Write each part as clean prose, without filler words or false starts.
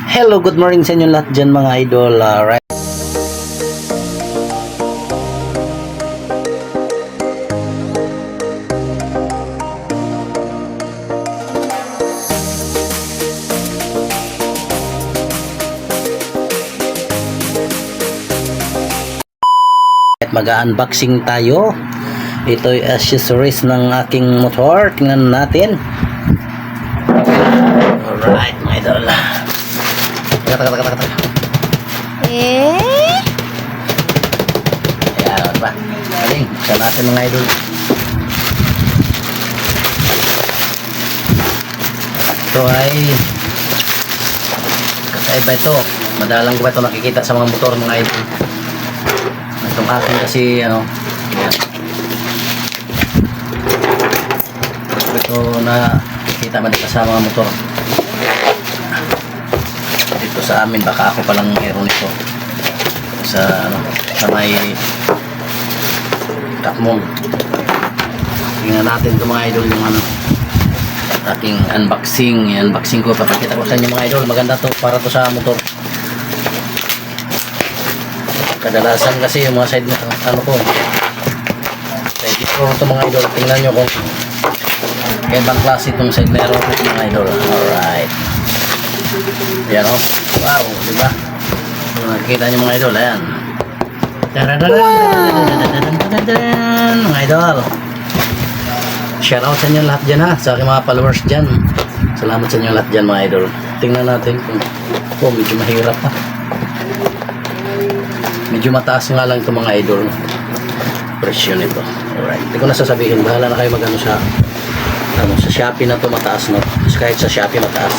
Hello, good morning sa inyo lahat dyan mga idol. Right. At mag-unboxing tayo. Ito ay accessories ng aking motor. Tingnan natin. Alright mga idol. Ayan, ano ba? Galing, siya natin mga idol. Ito ay kakaiba ito. Madalang ko ba ito nakikita sa mga motor mga idol. Itong akin kasi ano, ayan. Ito na kita man dito sa mga motor. Dito sa amin baka ako palang meron nito. Sa ano, sa may Takmong. Tingnan natin ito mga idol yung ano, aking unboxing. Unboxing ko, papakita ko sa inyo mga idol. Maganda to para to sa motor. Kadalasan kasi yung mga side ano ko, side mirror ito mga idol. Tingnan nyo kung kaibang klase itong side mirror mga idol. Alright, yan o, wow, diba? Nakikita nyo mga idol, ayan. Mga idol, shout out sa inyo lahat dyan ha, sa aking mga followers dyan. Salamat sa inyo lahat dyan mga idol. Tingnan natin kung medyo mahirap ha. Medyo mataas nga lang ito mga idol, presyo nito. Alright, hindi ko na sasabihin, bahala na kayo magano sa ano, sa Shopee na to mataas no. Kahit sa Shopee mataas.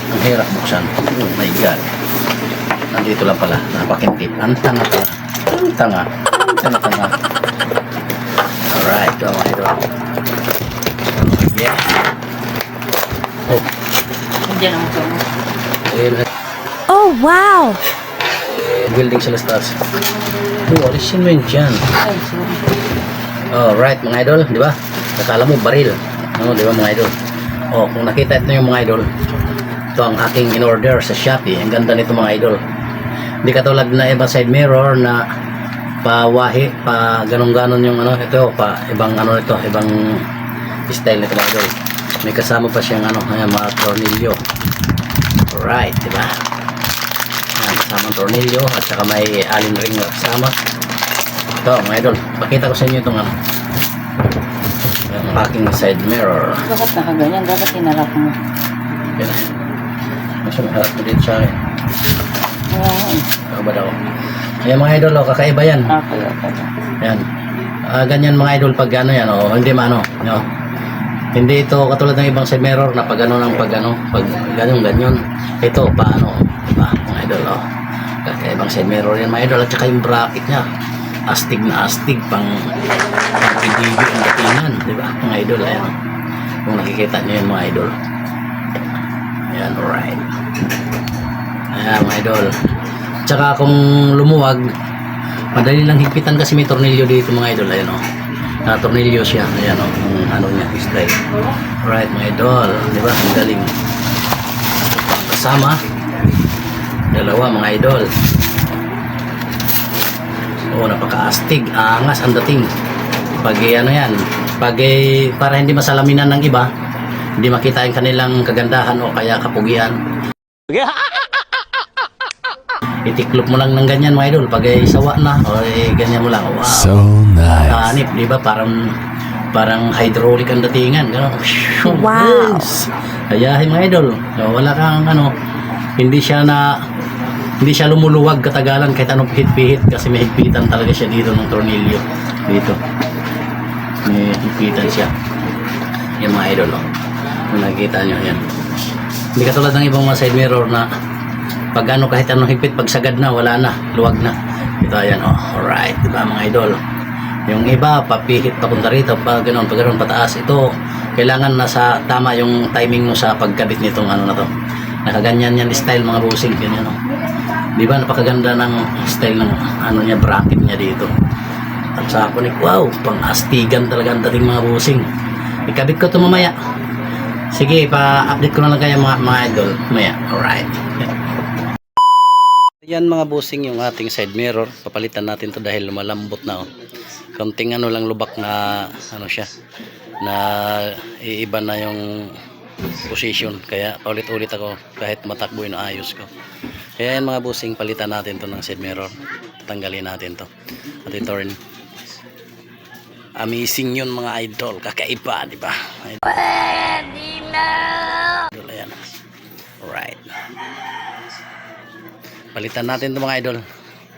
Ang hirap buksan. Oh my god. Nandito lang pala, napakintip. Ang tanga pala. Ang tanga. Ang tanga. Alright, mga idol. Yeah. Oh. Diyan ang motor mo. Oh wow! Building sila stars. Oh, alisin mo yun dyan. Ay, sorry. Alright mga idol, di ba? Akala mo baril. Ano, di ba mga idol? Oh, kung nakita ito yung mga idol, ito ang aking in-order sa Shopee. Ang ganda nito mga idol. Hindi katulad na ibang side mirror na pawahi, pa ganun-ganon yung ano, ito, pa ibang ano ito, ibang style nito mga idol. May kasama pa siyang ano, ayan, mga tornilyo. Alright, di ba? Kasamang tornilyo at saka may allen ring na kasama. Ito mga idol, pakita ko sa inyo itong ano, yung aking side mirror. Bakit nakaganyan? Dapat tinarap mo. Yan. Mas maharap mo dito sa akin. Kabad ako. Ayan mga idol, oh, kakaiba yan. Okay. Yan. Ganyan mga idol pag ano yan, oh, hindi maano, no? Hindi ito katulad ng ibang side mirror na pag ano ng pag ano, pag ganyan. Ito paano, diba mga idol, oh. Kakaibang side mirror yan mga idol, at saka yung bracket niya astig na astig pang PDB ang datingan, diba mga idol, ayan. Kung nakikita nyo yun mga idol, ayan, alright, ayan mga idol. Tsaka kung lumuwag, madali lang higpitan kasi may tornilyo dito mga idol, ayan o, tornilyo siya, ayan o, yung ano niya, style. Alright mga idol, diba, ang galing. Kasama dalawa mga idol. Oh, napaka-astig, angas ang dating. Pag ano yan, pag para hindi masalaminan ng iba, hindi makita yung kanilang kagandahan o kaya kapugian. Itiklop mo lang ng ganyan mga idol. Pag sawa na o ganyan mo lang. Wow. So nice. Hanip, di ba? Parang hydraulic ang datingan. Gano'n. Wow. Ayahin mga idol. So, wala kang ano, hindi siya lumuluwag katagalan kahit anong pihit-pihit kasi may higpitan talaga siya dito ng tornilyo. Dito. May higpitan siya. Yung mga idol, oh. Kung nakikita nyo, yan. Hindi katulad ng ibang mga side mirror na pag ano, kahit anong higpit, pag sagad na, wala na, luwag na. Ito, ayan, oh. Alright, diba mga idol? Yung iba, papihit papunta rito, pag gano'n, pataas. Ito, kailangan nasa tama yung timing mo sa pagkabit nitong ano na to. Nakaganyan yan style mga busing, ganyan, oh. Di ba napakaganda ng style ng ano niya, bracket niya dito. At sa ako ni wow, pang astigan talaga ang dating mga busing. Ikabit ko ito mamaya. Sige, pa-update ko na lang kayo mga idol. Maya. Alright. Yan mga bossing yung ating side mirror. Papalitan natin to dahil lumalambot na. Oh. Konting ano lang lubak na ano siya. Na iiba na yung position. Kaya paulit-ulit ako kahit matakbo yung ayos ko. Kaya yan mga bossing, palitan natin to ng side mirror. Tatanggalin natin to. At ito rin. Amazing yun mga idol. Kakaiba, di ba? Pwede na! Idol, ayan. Alright. Palitan natin ito mga idol.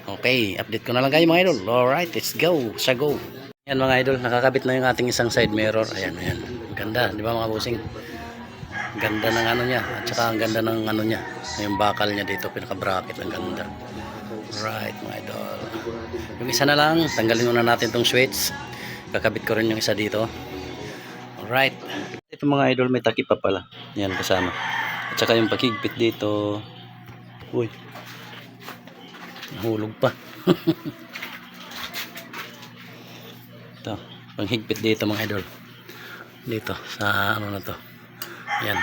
Okay, update ko na lang kayo mga idol. Alright, let's go. Sa go. Ayan mga idol, nakakabit na yung ating isang side mirror. Ayan, ayan. Ganda, di ba mga bossing? Ganda ng ano niya. At saka ang ganda ng ano niya. Yung bakal niya dito, pinaka-bracket. Ang ganda. Alright mga idol. Yung isa na lang, tanggalin muna natin itong switch. Kakabit ko rin yung isa dito. Alright. Ito mga idol, may takip pa pala. Yan, kasama. At saka yung paghigpit dito. Uy. Nahulog pa. Ito. Panghigpit dito mga idol. Dito. Sa ano na to. Yan.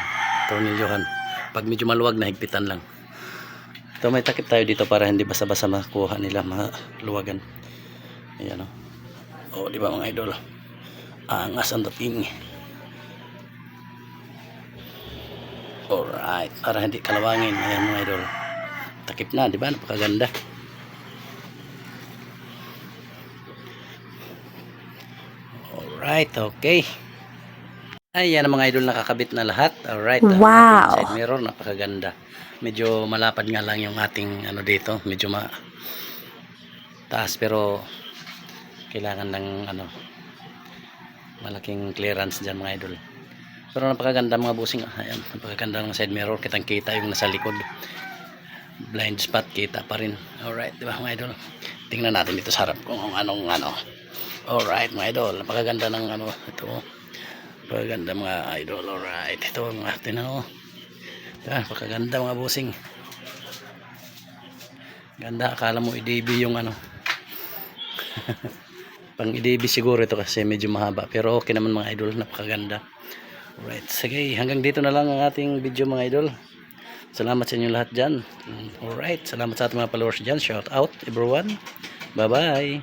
Tornilyohan. Pag medyo maluwag na, higpitan lang. Ito, may takip tayo dito para hindi basa-basa makuha nila. Maluwagan. Ayan o. Oh, di ba mga idol? Angas ang dating. Alright, para hindi kalawangin. Ayan mga idol. Takip na, di ba? Napakaganda. Alright, okay. Ayan ang mga idol, nakakabit na lahat. Alright, wow. Side mirror, napakaganda. Medyo malapad nga lang yung ating ano dito. Medyo taas pero kailangan ng ano malaking clearance dyan mga idol. Pero napakaganda mga bossing. Ayan, napakaganda ng side mirror. Kitang kita yung nasa likod. Blind spot, kita pa rin. Alright, di ba mga idol? Tingnan natin dito sa harap kung anong ano. Alright mga idol, napakaganda ng ano ito. Napakaganda mga idol. Alright, ito ang atin ano. Napakaganda mga bossing. Ganda, akala mo i-DB yung ano. Pang i-DB siguro ito kasi medyo mahaba. Pero okay naman mga idol, napakaganda. Alright, sige, hanggang dito na lang ang ating video mga idol. Salamat sa inyo lahat dyan. Alright, salamat sa ating mga followers dyan. Shout out everyone. Bye bye.